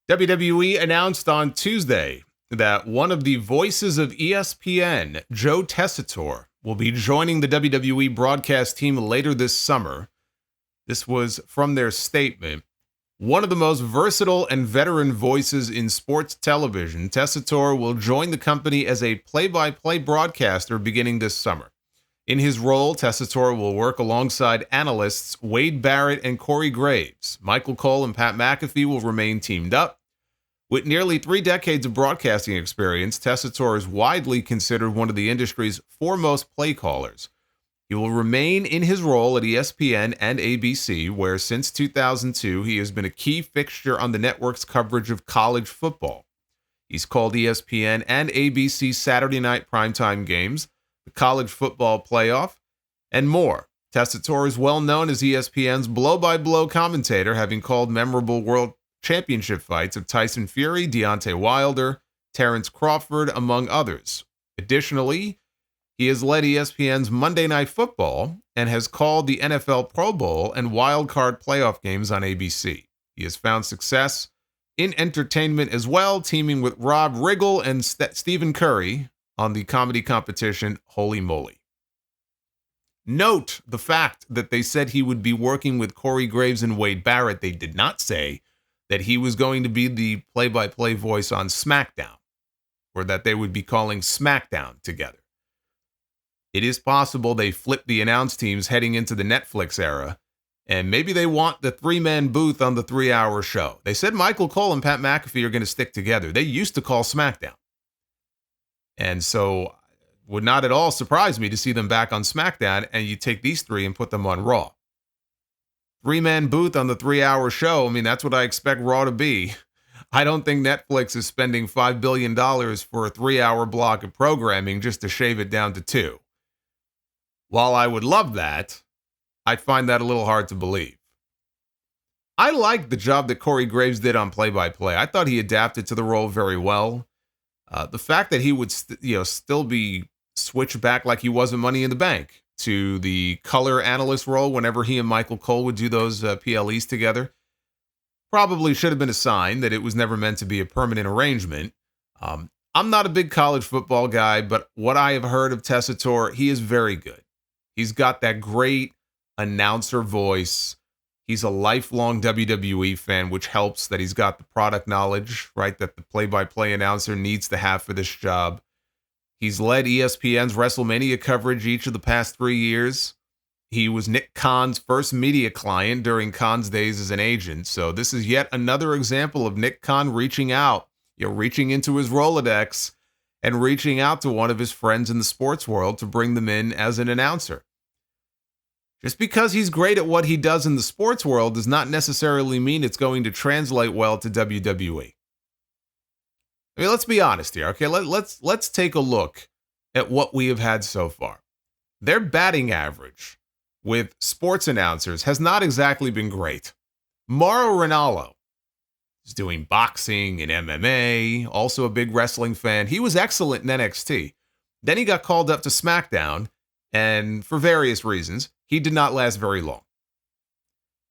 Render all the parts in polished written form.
WWE announced on Tuesday that one of the voices of ESPN, Joe Tessitore, will be joining the WWE broadcast team later this summer. This was from their statement. One of the most versatile and veteran voices in sports television, Tessitore will join the company as a play-by-play broadcaster beginning this summer. In his role, Tessitore will work alongside analysts Wade Barrett and Corey Graves. Michael Cole and Pat McAfee will remain teamed up. With nearly 3 decades of broadcasting experience, Tessitore is widely considered one of the industry's foremost play callers. He will remain in his role at ESPN and ABC, where since 2002 he has been a key fixture on the network's coverage of college football. He's called ESPN and ABC Saturday night primetime games, the college football playoff, and more. Tessitore is well known as ESPN's blow-by-blow commentator, having called memorable World Championship fights of Tyson Fury, Deontay Wilder, Terrence Crawford, among others. Additionally, he has led ESPN's Monday Night Football and has called the NFL Pro Bowl and Wild Card playoff games on ABC. He has found success in entertainment as well, teaming with Rob Riggle and Stephen Curry on the comedy competition Holy Moly. Note the fact that they said he would be working with Corey Graves and Wade Barrett. They did not say that he was going to be the play-by-play voice on SmackDown, or that they would be calling SmackDown together. It is possible they flip the announce teams heading into the Netflix era, and maybe they want the 3-man booth on the 3-hour show. They said Michael Cole and Pat McAfee are going to stick together. They used to call SmackDown. And so would not at all surprise me to see them back on SmackDown, and you take these 3 and put them on Raw. 3-man booth on the 3-hour show. I mean, that's what I expect Raw to be. I don't think Netflix is spending $5 billion for a 3-hour block of programming just to shave it down to 2. While I would love that, I find that a little hard to believe. I liked the job that Corey Graves did on play-by-play. I thought he adapted to the role very well. The fact that he would still be switched back like he was in Money in the Bank to the color analyst role whenever he and Michael Cole would do those PLEs together probably should have been a sign that it was never meant to be a permanent arrangement. I'm not a big college football guy, but what I have heard of Tessitore, he is very good. He's got that great announcer voice. He's a lifelong WWE fan, which helps that he's got the product knowledge, right, that the play-by-play announcer needs to have for this job. He's led ESPN's WrestleMania coverage each of the past 3 years. He was Nick Khan's first media client during Khan's days as an agent. So this is yet another example of Nick Khan reaching out, reaching into his Rolodex and reaching out to one of his friends in the sports world to bring them in as an announcer. Just because he's great at what he does in the sports world does not necessarily mean it's going to translate well to WWE. I mean, let's be honest here, okay? Let's take a look at what we have had so far. Their batting average with sports announcers has not exactly been great. Mauro Ranallo is doing boxing and MMA, also a big wrestling fan. He was excellent in NXT. Then he got called up to SmackDown, and for various reasons, he did not last very long.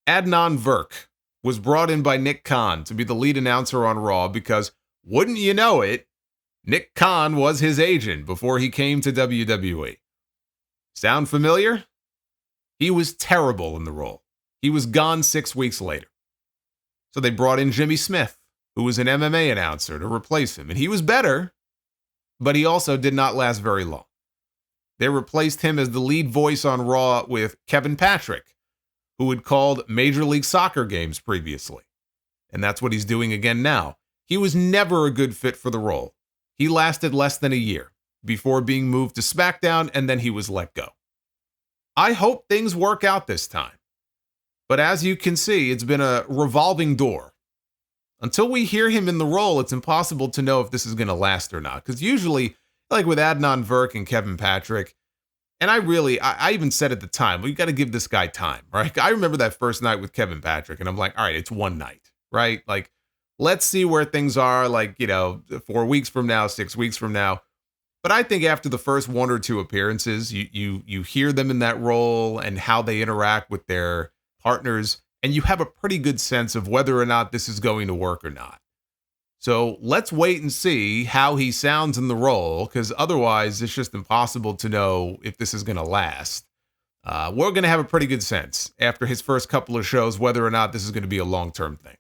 Adnan Virk was brought in by Nick Khan to be the lead announcer on Raw because, wouldn't you know it, Nick Khan was his agent before he came to WWE. Sound familiar? He was terrible in the role. He was gone 6 weeks later. So they brought in Jimmy Smith, who was an MMA announcer, to replace him. And he was better, but he also did not last very long. They replaced him as the lead voice on Raw with Kevin Patrick, who had called Major League Soccer games previously. And that's what he's doing again now. He was never a good fit for the role. He lasted less than a year before being moved to SmackDown, and then he was let go. I hope things work out this time. But as you can see, it's been a revolving door. Until we hear him in the role, it's impossible to know if this is going to last or not. Because usually, like with Adnan Virk and Kevin Patrick, and I even said at the time, we got to give this guy time, right? I remember that first night with Kevin Patrick, and I'm like, all right, it's one night, right? Like, let's see where things are, 4 weeks from now, 6 weeks from now. But I think after the first 1 or 2 appearances, you hear them in that role and how they interact with their partners, and you have a pretty good sense of whether or not this is going to work or not. So let's wait and see how he sounds in the role, because otherwise it's just impossible to know if this is going to last. We're going to have a pretty good sense after his first couple of shows whether or not this is going to be a long-term thing.